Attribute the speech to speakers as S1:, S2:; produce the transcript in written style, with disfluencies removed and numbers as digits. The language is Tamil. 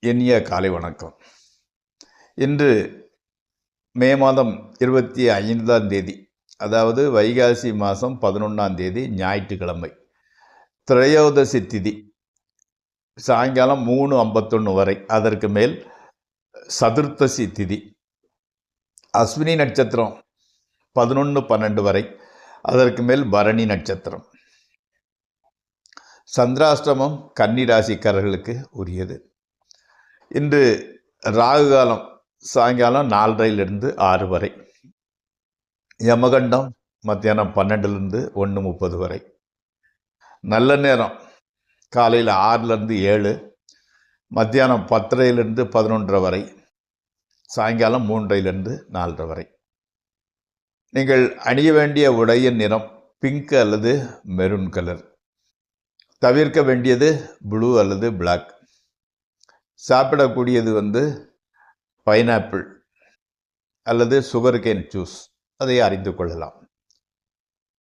S1: இனிய காலை வணக்கம். இன்று மே மாதம் 25ஆம் தேதி, அதாவது வைகாசி மாதம் 11ஆம் தேதி ஞாயிற்றுக்கிழமை. திரையோதசி திதி சாயங்காலம் 3:51 வரை. அதற்கு மேல் சதுர்த்தசி திதி. அஸ்வினி நட்சத்திரம் 11:12 வரை. அதற்கு மேல் பரணி நட்சத்திரம். சந்திராஷ்டமம் கன்னி ராசிக்காரர்களுக்கு உரியது. இன்று ராகு காலம் சாயங்காலம் 4:30 6 வரை. யமகண்டம் மத்தியானம் 12 1:30 வரை. நல்ல நேரம் காலையில் 6 7, மத்தியானம் 10 11 வரை, சாயங்காலம் 3 4 வரை. நீங்கள் அணிய வேண்டிய உடையின் நிறம் பிங்க் அல்லது மெரூன் கலர். தவிர்க்க வேண்டியது ப்ளூ அல்லது பிளாக். சாப்பிடக்கூடியது பைனாப்பிள் அல்லது சுகர்கேன் ஜூஸ். அதை அறிந்து கொள்ளலாம்.